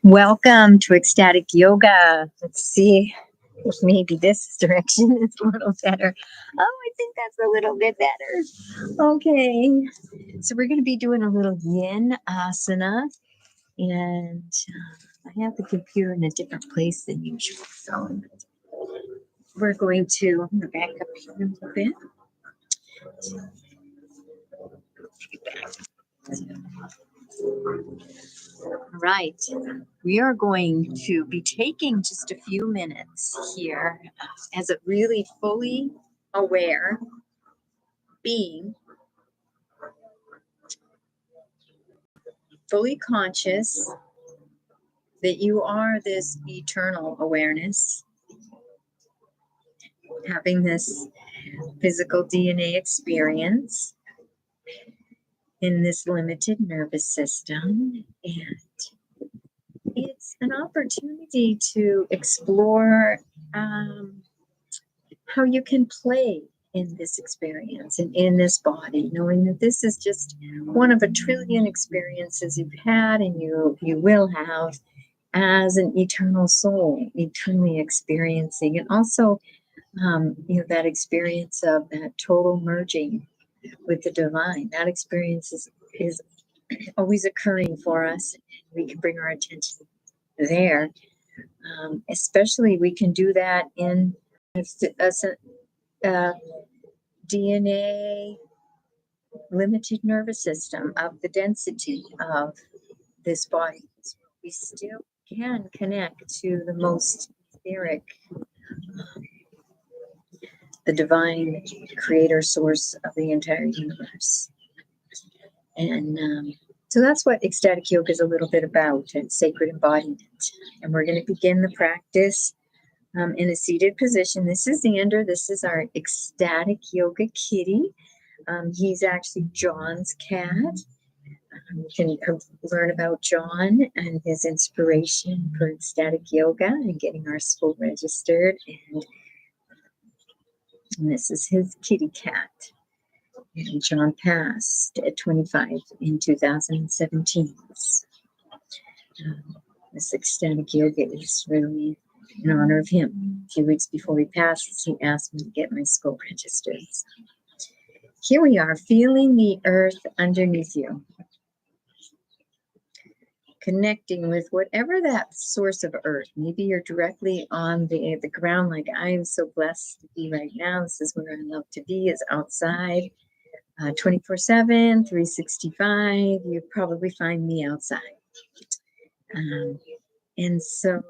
Welcome to Ecstatic Yoga. Let's see if maybe this direction is a little better. Oh, I think that's a little bit better. Okay. So we're going to be doing a little yin asana. And I have the computer in a different place than usual. So we're going to back up here a little bit. All right, we are going to be taking just a few minutes here as a really fully aware being, fully conscious that you are this eternal awareness, having this physical DNA experience in this limited nervous system. And it's an opportunity to explore how you can play in this experience and in this body, knowing that this is just one of a trillion experiences you've had and you will have as an eternal soul, eternally experiencing. And also, that experience of that total merging with the divine, that experience is always occurring for us. We can bring our attention there. Especially we can do that in a DNA limited nervous system of the density of this body. So we still can connect to the most etheric, the divine creator source of the entire universe. And so that's what ecstatic yoga is a little bit about, and sacred embodiment. And we're going to begin the practice in a seated position. This is Xander. This is our ecstatic yoga kitty. He's actually John's cat. You can learn about John and his inspiration for ecstatic yoga and getting our school registered. And this is his kitty cat. And John passed at 25 in 2017. This ecstatic yoga is really in honor of him. A few weeks before he passes, he asked me to get my school registered. So here we are, feeling the earth underneath you. Connecting with whatever that source of earth. Maybe you're directly on the ground, like I am so blessed to be right now. This is where I love to be, is outside. 24/7, 365, you probably find me outside. And so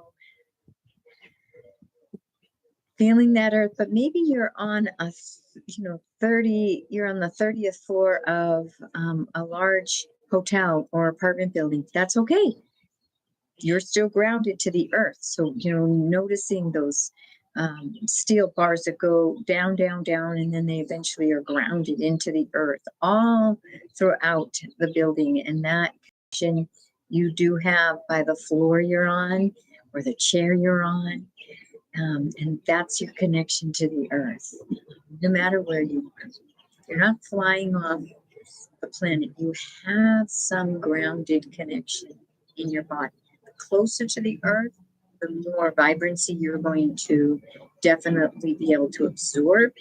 feeling that earth, but maybe you're on a, you're on the 30th floor of a large hotel or apartment building. That's okay. You're still grounded to the earth. So, noticing those steel bars that go down, down, down, and then they eventually are grounded into the earth all throughout the building. And that connection you do have by the floor you're on or the chair you're on. And that's your connection to the earth. No matter where you are, you're not flying off the planet. You have some grounded connection in your body. The closer to the earth, the more vibrancy you're going to definitely be able to absorb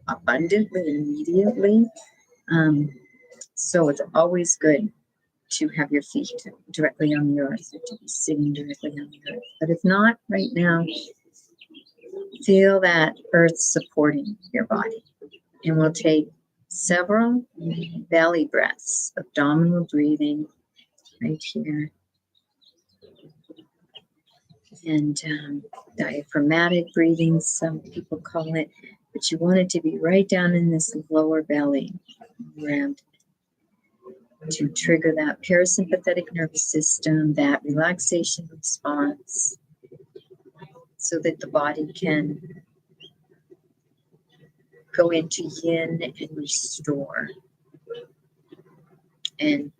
abundantly, immediately. So it's always good to have your feet directly on the earth, or to be sitting directly on the earth. But if not, right now, feel that earth supporting your body. And we'll take several belly breaths, abdominal breathing right here. And diaphragmatic breathing, some people call it, but you want it to be right down in this lower belly, around, to trigger that parasympathetic nervous system, that relaxation response, so that the body can go into yin and restore and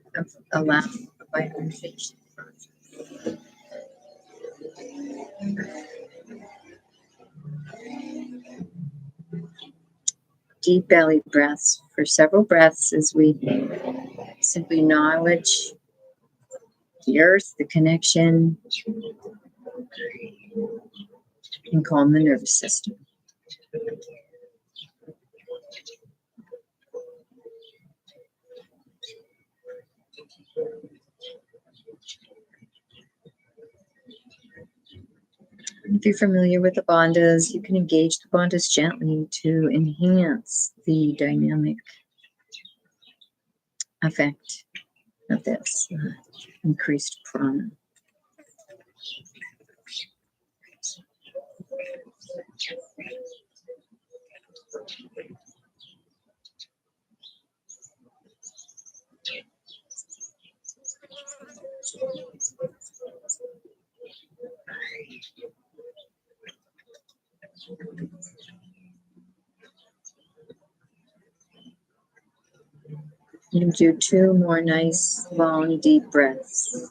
allow a vitalization process. Deep belly breaths for several breaths as we simply acknowledge the earth, the connection, and calm the nervous system. If you're familiar with the bandhas, you can engage the bandhas gently to enhance the dynamic effect of this increased prana. You do 2 more nice, long, deep breaths.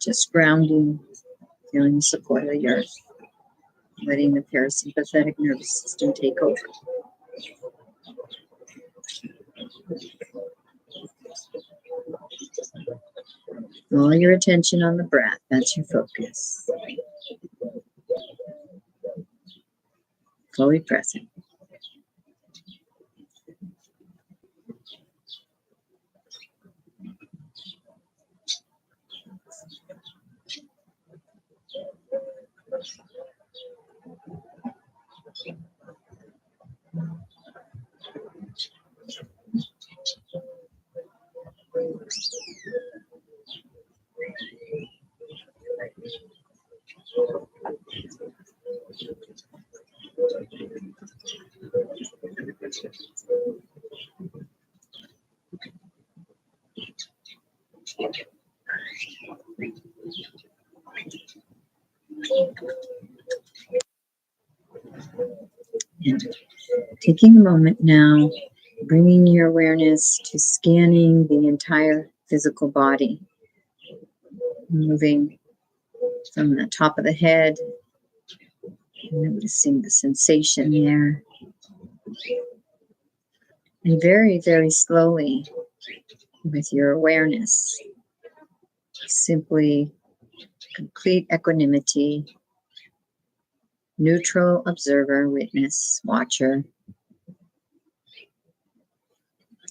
Just grounding, feeling the support of the earth, letting the parasympathetic nervous system take over. All your attention on the breath, that's your focus. Fully present. And taking a moment now, bringing your awareness to scanning the entire physical body, moving from the top of the head, noticing the sensation there, and very, very slowly, with your awareness, simply complete equanimity, neutral observer, witness, watcher,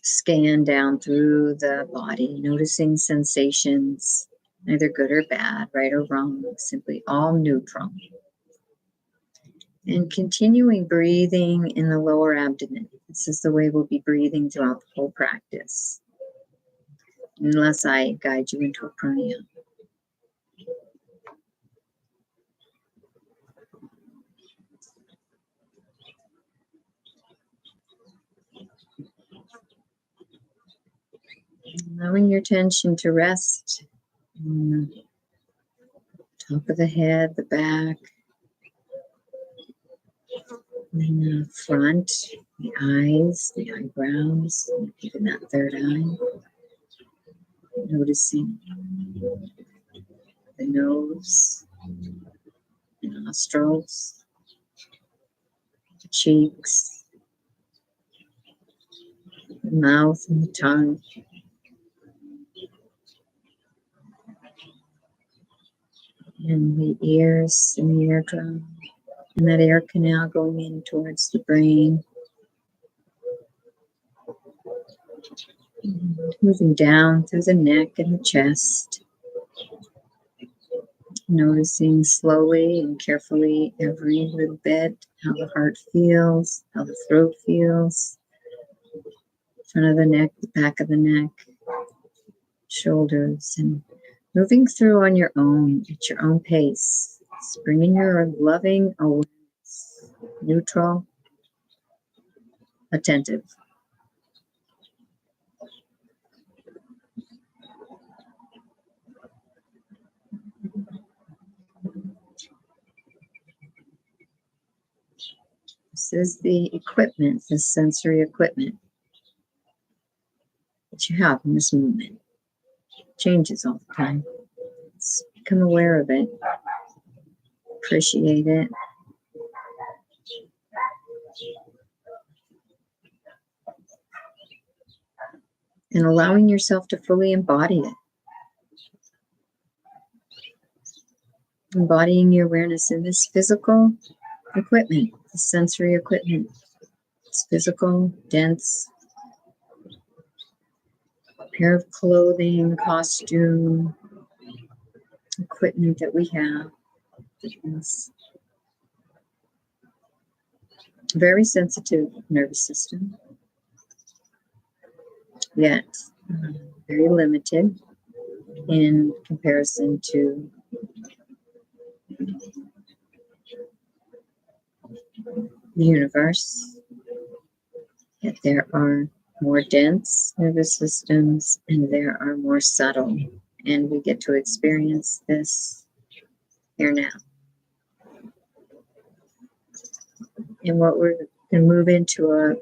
scan down through the body, noticing sensations, neither good or bad, right or wrong, simply all neutral. And continuing breathing in the lower abdomen. This is the way we'll be breathing throughout the whole practice, unless I guide you into a pranayama. Allowing your attention to rest on the top of the head, the back, and the front, the eyes, the eyebrows, even that third eye. Noticing the nose, the nostrils, the cheeks, the mouth and the tongue. And the ears and the eardrum, and that air canal going in towards the brain. Moving down through the neck and the chest. Noticing slowly and carefully every little bit, how the heart feels, how the throat feels, front of the neck, the back of the neck, shoulders, and moving through on your own, at your own pace. Just bringing your loving awareness, neutral, attentive. This is the equipment, the sensory equipment that you have in this moment. It changes all the time. Let's become aware of it. Appreciate it. And allowing yourself to fully embody it. Embodying your awareness in this physical equipment, the sensory equipment. It's physical, dense pair of clothing, costume, equipment that we have. It's very sensitive nervous system, yet very limited in comparison to the universe. Yet there are more dense nervous systems and there are more subtle, and we get to experience this here now. And what we're going to move into a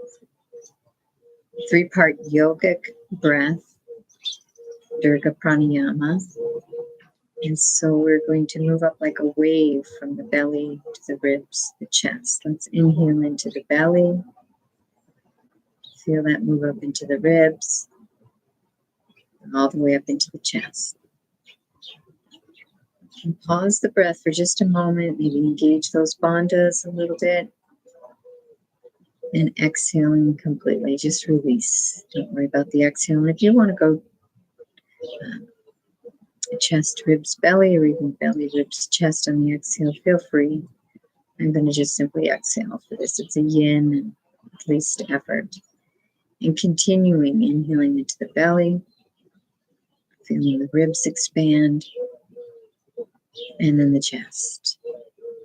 3-part yogic breath, Dirga Pranayama. And so we're going to move up like a wave from the belly to the ribs, the chest. Let's inhale into the belly. Feel that move up into the ribs, and all the way up into the chest. And pause the breath for just a moment, maybe engage those bandhas a little bit. And exhaling completely, just release. Don't worry about the exhale. And if you want to go chest, ribs, belly, or even belly, ribs, chest on the exhale, feel free. I'm going to just simply exhale for this. It's a yin and least effort. And continuing, inhaling into the belly, feeling the ribs expand, and then the chest,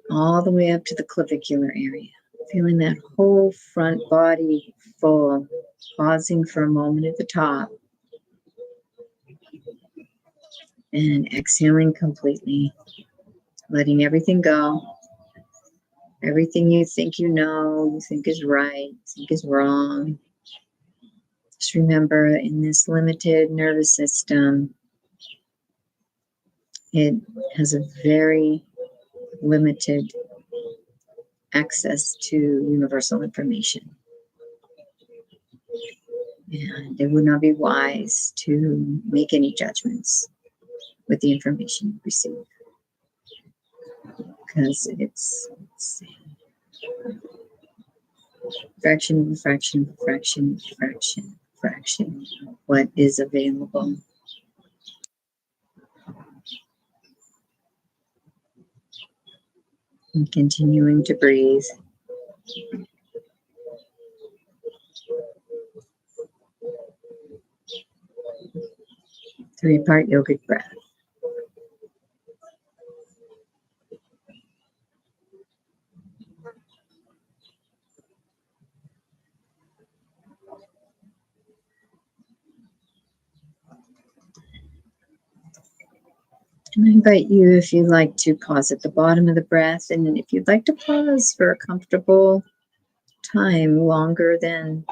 all the way up to the clavicular area. Feeling that whole front body full, pausing for a moment at the top, and exhaling completely, letting everything go. Everything you think you know, you think is right, you think is wrong. Just remember, in this limited nervous system, it has a very limited access to universal information. And it would not be wise to make any judgments with the information you receive, because it's fraction, fraction, fraction, fraction, fraction of what is available. And continuing to breathe. Three-part yogic breath. And I invite you, if you'd like, to pause at the bottom of the breath. And then if you'd like to pause for a comfortable time, longer than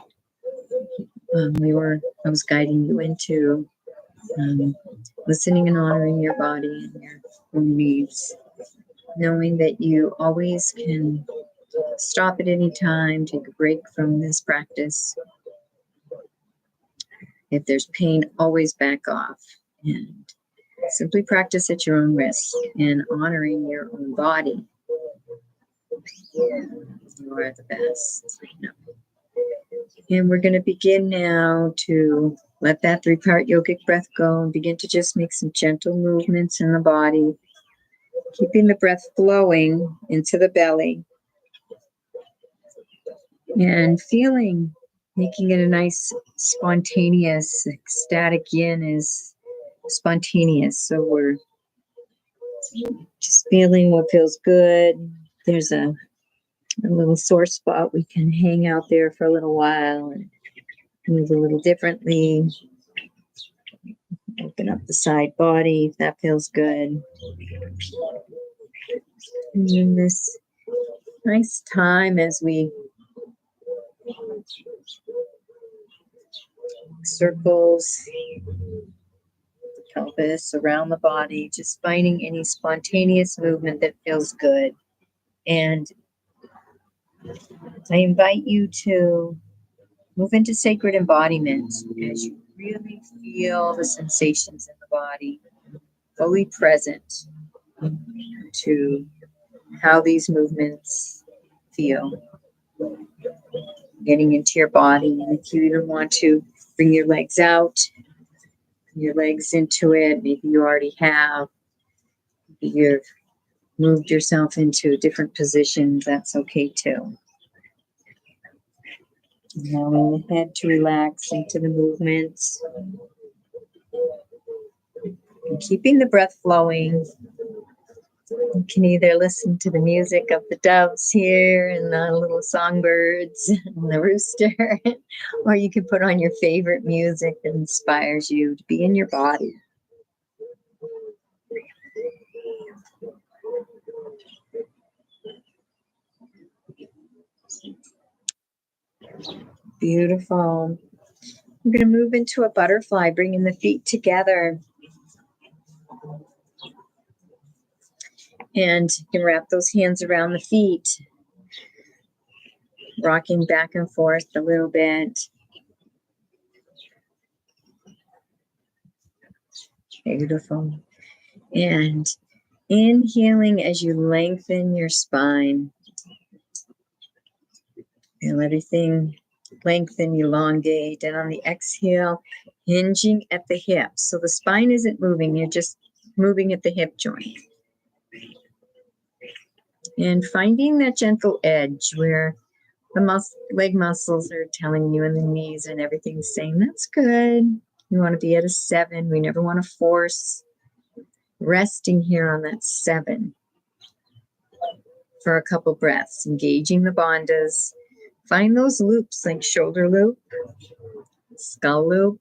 I was guiding you into, listening and honoring your body and your needs, knowing that you always can stop at any time, take a break from this practice. If there's pain, always back off and simply practice at your own risk and honoring your own body. You are the best. And we're going to begin now to let that 3-part yogic breath go and begin to just make some gentle movements in the body, keeping the breath flowing into the belly and feeling, making it a nice spontaneous. Ecstatic Yin is spontaneous, so we're just feeling what feels good. There's a little sore spot, we can hang out there for a little while and move a little differently. Open up the side body if that feels good. And in this nice time as we circles the pelvis around the body, just finding any spontaneous movement that feels good. And I invite you to move into sacred embodiment as you really feel the sensations in the body, fully present. to how these movements feel. Getting into your body, and if you even want to bring your legs out, your legs into it, maybe you already have, maybe you've moved yourself into different positions, that's okay too. Allowing the head to relax into the movements. And keeping the breath flowing. You can either listen to the music of the doves here and the little songbirds and the rooster, or you can put on your favorite music that inspires you to be in your body. Beautiful. I'm going to move into a butterfly, bringing the feet together. And you can wrap those hands around the feet, rocking back and forth a little bit. Beautiful. And inhaling as you lengthen your spine. Feel everything lengthen, elongate. And on the exhale, hinging at the hips. So the spine isn't moving, you're just moving at the hip joint. And finding that gentle edge where the leg muscles are telling you, and the knees and everything's saying, that's good. You want to be at a 7. We never want to force. Resting here on that 7 for a couple breaths. Engaging the bandhas. Find those loops like shoulder loop, skull loop.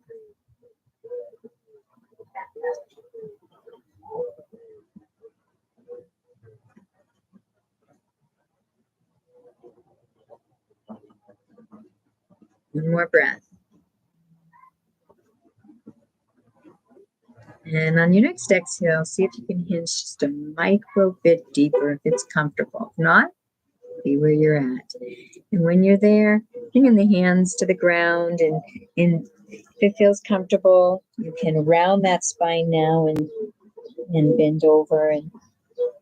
One more breath. And on your next exhale, see if you can hinge just a micro bit deeper if it's comfortable. If not, be where you're at. And when you're there, bringing the hands to the ground, and if it feels comfortable, you can round that spine now and bend over, and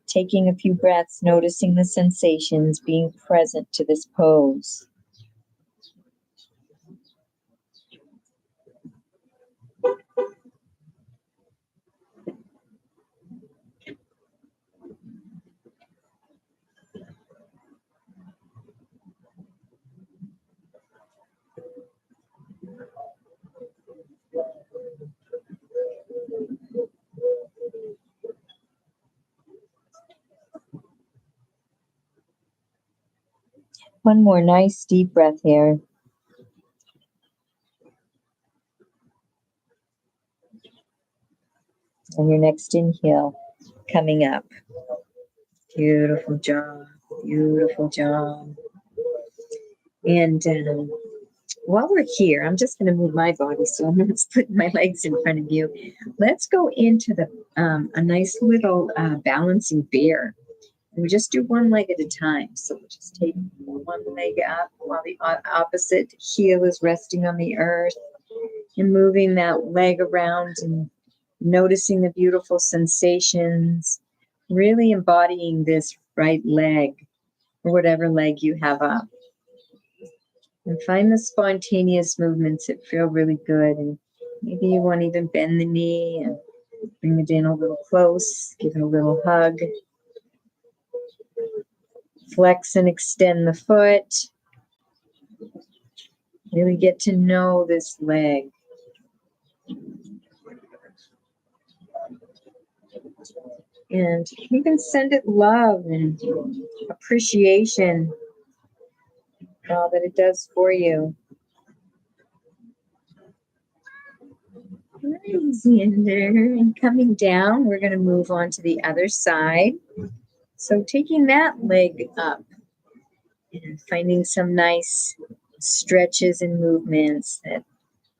taking a few breaths, noticing the sensations, being present to this pose. One more nice deep breath here. And your next inhale coming up. Beautiful job. Beautiful job. And while we're here, I'm just going to move my body, so I'm not putting my legs in front of you. Let's go into the a nice little balancing bear. And we just do one leg at a time. So we'll just take one leg up while the opposite heel is resting on the earth, and moving that leg around and noticing the beautiful sensations, really embodying this right leg or whatever leg you have up. And find the spontaneous movements that feel really good. And maybe you want to even bend the knee and bring it in a little close, give it a little hug. Flex and extend the foot. Really get to know this leg. And you can send it love and appreciation for all that it does for you. Easy in there. And coming down, we're going to move on to the other side. So taking that leg up and finding some nice stretches and movements that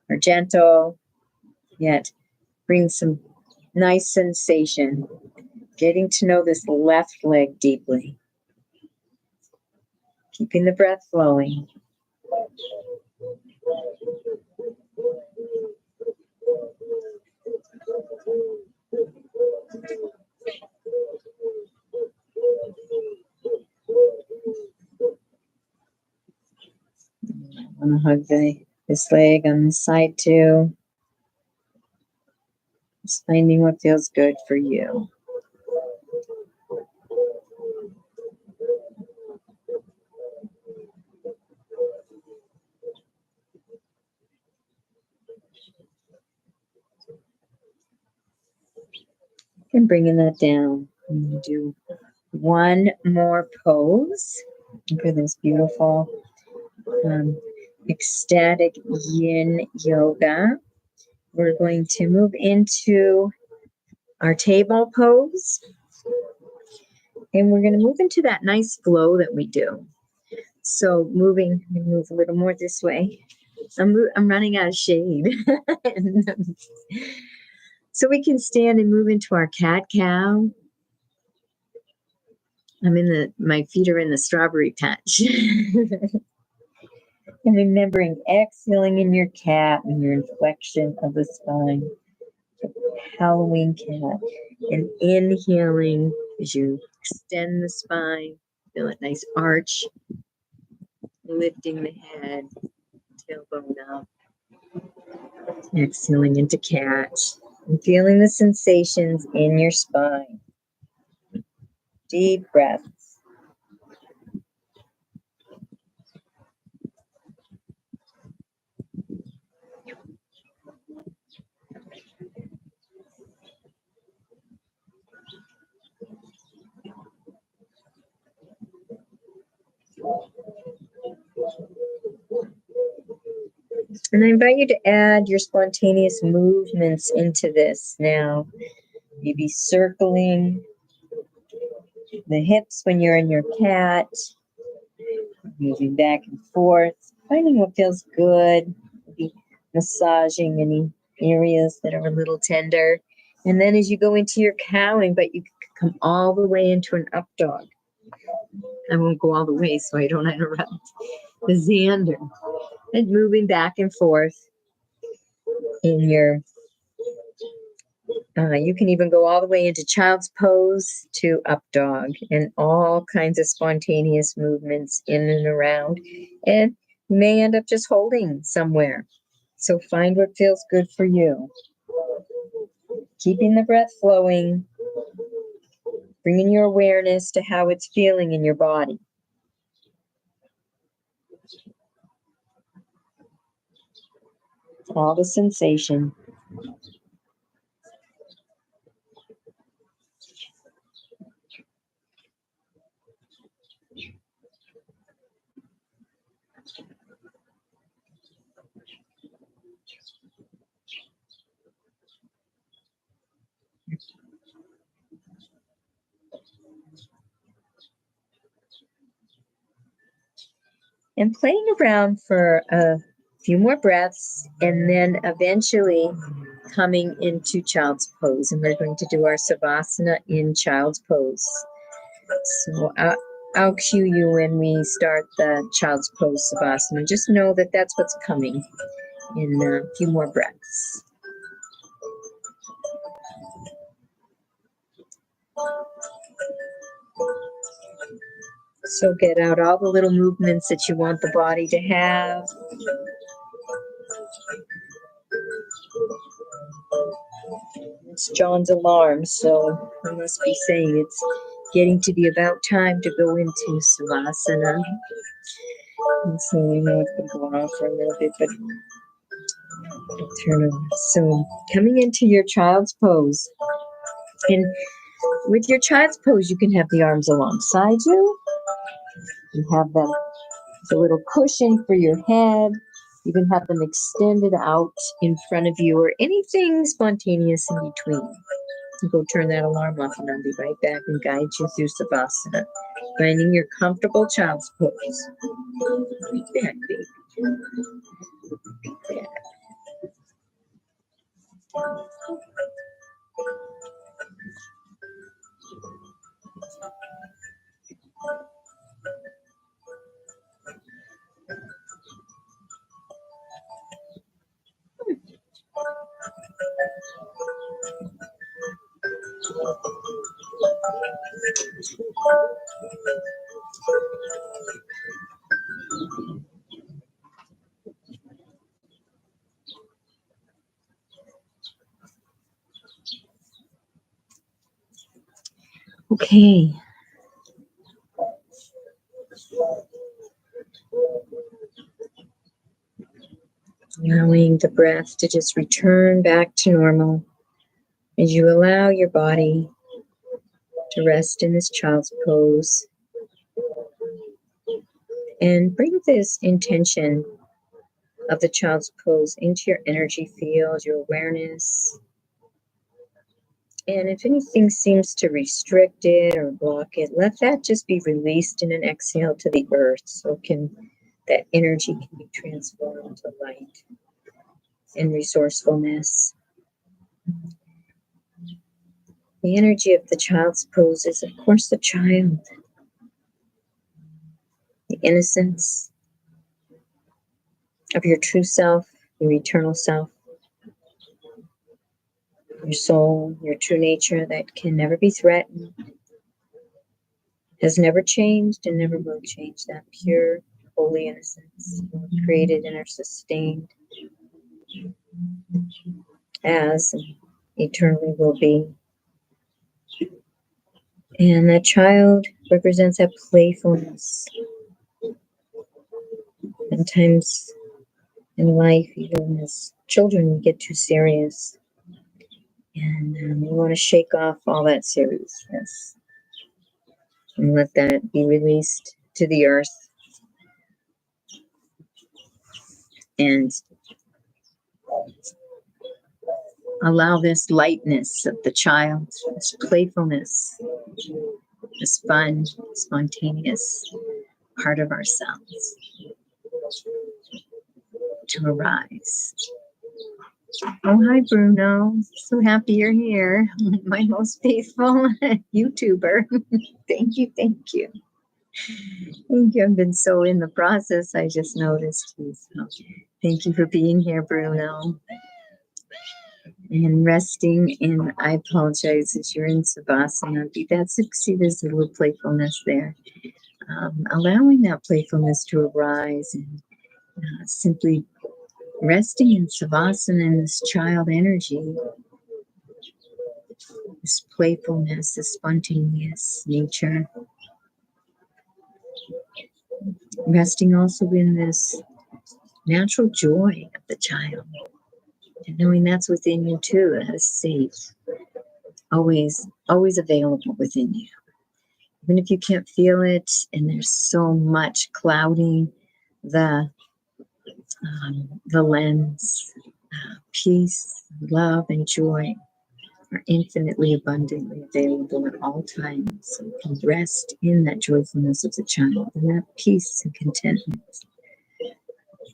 are gentle, yet bring some nice sensation. Getting to know this left leg deeply. Keeping the breath flowing. I'm gonna hug this leg on this side too. Just finding what feels good for you. And bringing that down. I'm going to do one more pose for this beautiful ecstatic yin yoga. We're going to move into our table pose. And we're going to move into that nice flow that we do. So move a little more this way. I'm running out of shade. So we can stand and move into our cat-cow. My feet are in the strawberry patch. And remembering exhaling in your cat and your inflection of the spine. Halloween cat. And inhaling as you extend the spine. Feel a nice arch. Lifting the head. Tailbone up. Exhaling into cat. And feeling the sensations in your spine. Deep breaths. And I invite you to add your spontaneous movements into this now. Maybe circling the hips when you're in your cat, moving back and forth, finding what feels good, maybe massaging any areas that are a little tender. And then as you go into your cow, I invite you to come all the way into an up dog. I won't go all the way so I don't interrupt. The Xander. And moving back and forth in your you can even go all the way into child's pose to up dog, and all kinds of spontaneous movements in and around. And you may end up just holding somewhere. So find what feels good for you. Keeping the breath flowing, bringing your awareness to how it's feeling in your body. All the sensation. And playing around for a few more breaths, and then eventually coming into child's pose. And we're going to do our savasana in child's pose. So I'll cue you when we start the child's pose savasana. Just know that that's what's coming in a few more breaths. So get out all the little movements that you want the body to have. It's John's alarm, so I must be saying it's getting to be about time to go into savasana. And so we know it's been going on for a little bit, but I'll turn on. So coming into your child's pose. And with your child's pose, you can have the arms alongside you. You have them as a little cushion for your head. You can have them extended out in front of you, or anything spontaneous in between. You go turn that alarm off, and I'll be right back and guide you through savasana. Finding your comfortable child's pose. Be back, baby. Be back. Okay. Allowing the breath to just return back to normal as you allow your body to rest in this child's pose. And bring this intention of the child's pose into your energy field, your awareness. And if anything seems to restrict it or block it, let that just be released in an exhale to the earth. So that energy can be transformed to light and resourcefulness. The energy of the child's pose is, of course, the child, the innocence of your true self, your eternal self, your soul, your true nature that can never be threatened, has never changed and never will change. That pure, holy innocence created and are sustained as and eternally will be. And that child represents that playfulness. Sometimes in life, even as children, we get too serious. And we want to shake off all that seriousness and let that be released to the earth. And allow this lightness of the child, this playfulness, this fun, spontaneous part of ourselves to arise. Oh, hi, Bruno. So happy you're here. My most faithful YouTuber. Thank you. Thank you. Thank you. I've been so in the process. I just noticed. So thank you for being here, Bruno. And resting in, I apologize, as you're in Savasana. See, there's a little playfulness there. Allowing that playfulness to arise and simply resting in Savasana in this child energy, this playfulness, this spontaneous nature. Resting also in this natural joy of the child. And knowing that's within you too, that is safe. Always available within you. Even if you can't feel it and there's so much clouding the lens, peace, love, and joy are infinitely abundantly available at all times. So you can rest in that joyfulness of the child and that peace and contentment.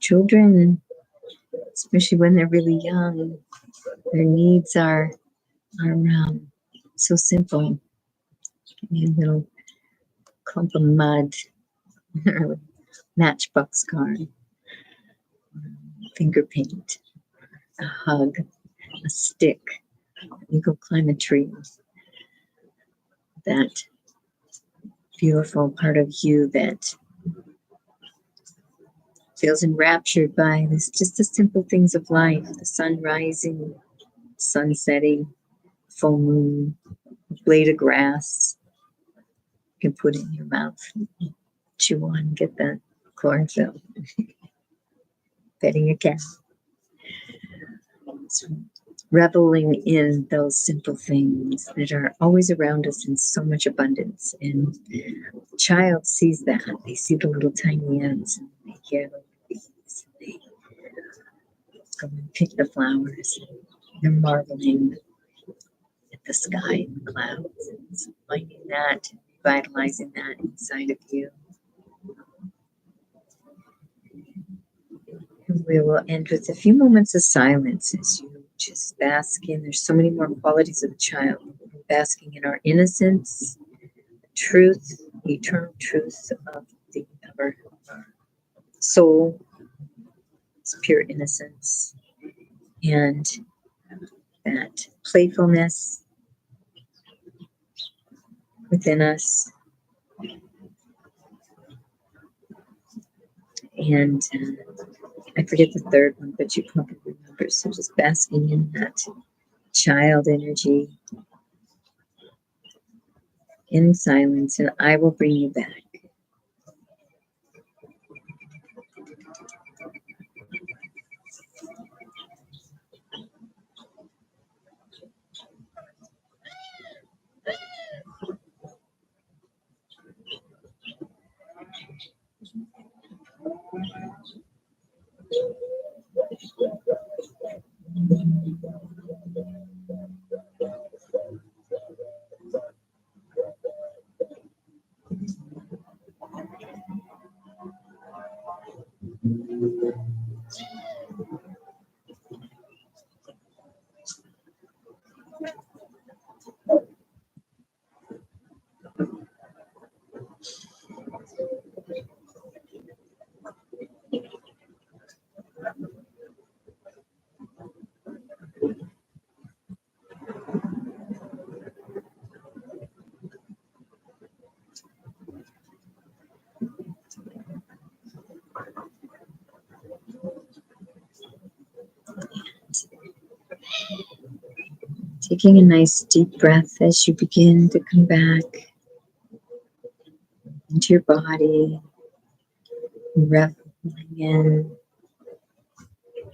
Children, especially when they're really young, their needs are so simple. A little clump of mud, or matchbox car, finger paint, a hug, a stick. You go climb a tree. That beautiful part of you that feels enraptured by this, just the simple things of life, the sun rising, sun setting, full moon, blade of grass. You can put it in your mouth, chew on, get that chlorophyll. Petting a cat. So reveling in those simple things that are always around us in so much abundance. And the child sees that. They see the little tiny ants and they hear the bees. And they go and pick the flowers. They're marveling at the sky and the clouds and finding that, revitalizing that inside of you. And we will end with a few moments of silence as you just bask in. There's so many more qualities of the child. We're basking in our innocence, truth, the eternal truth of our soul, its pure innocence, and that playfulness within us. And I forget the third one, but you probably remember. So just basking in that child energy. in silence, and I will bring you back. Taking a nice deep breath as you begin to come back into your body, reveling in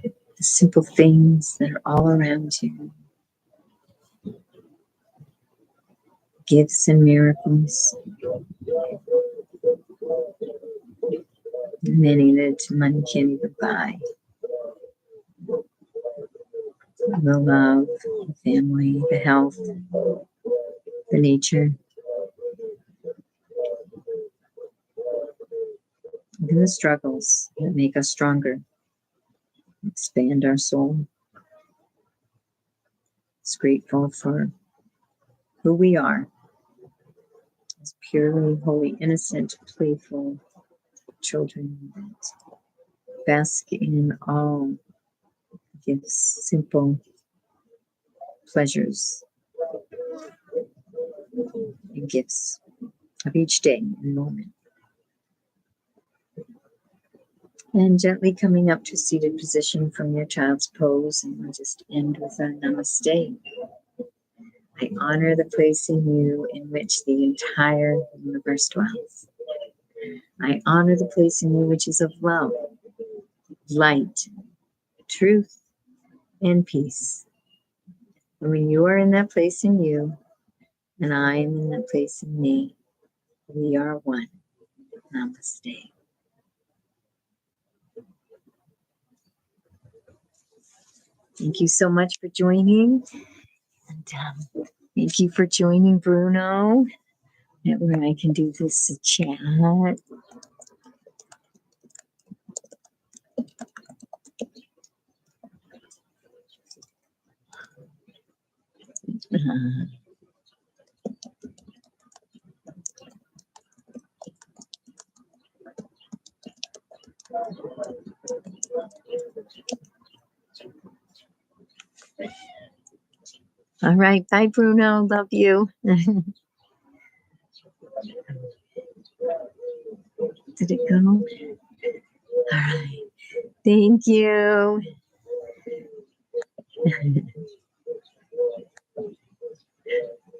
the simple things that are all around you, gifts and miracles, many that money can't even buy. The love, the family, the health, the nature, even the struggles that make us stronger, expand our soul. It's grateful for who we are as purely, holy, innocent, playful children that bask in all gifts, simple pleasures and gifts of each day and moment. And gently coming up to seated position from your child's pose, and we'll just end with a namaste. I honor the place in you in which the entire universe dwells. I honor the place in you which is of love, light, truth, and peace. And when you are in that place in you, and I am in that place in me, we are one. Namaste. Thank you so much for joining. And thank you for joining, Bruno. Where I can do this chat. All right. Bye, Bruno. Love you. Did it go? All right. Thank you.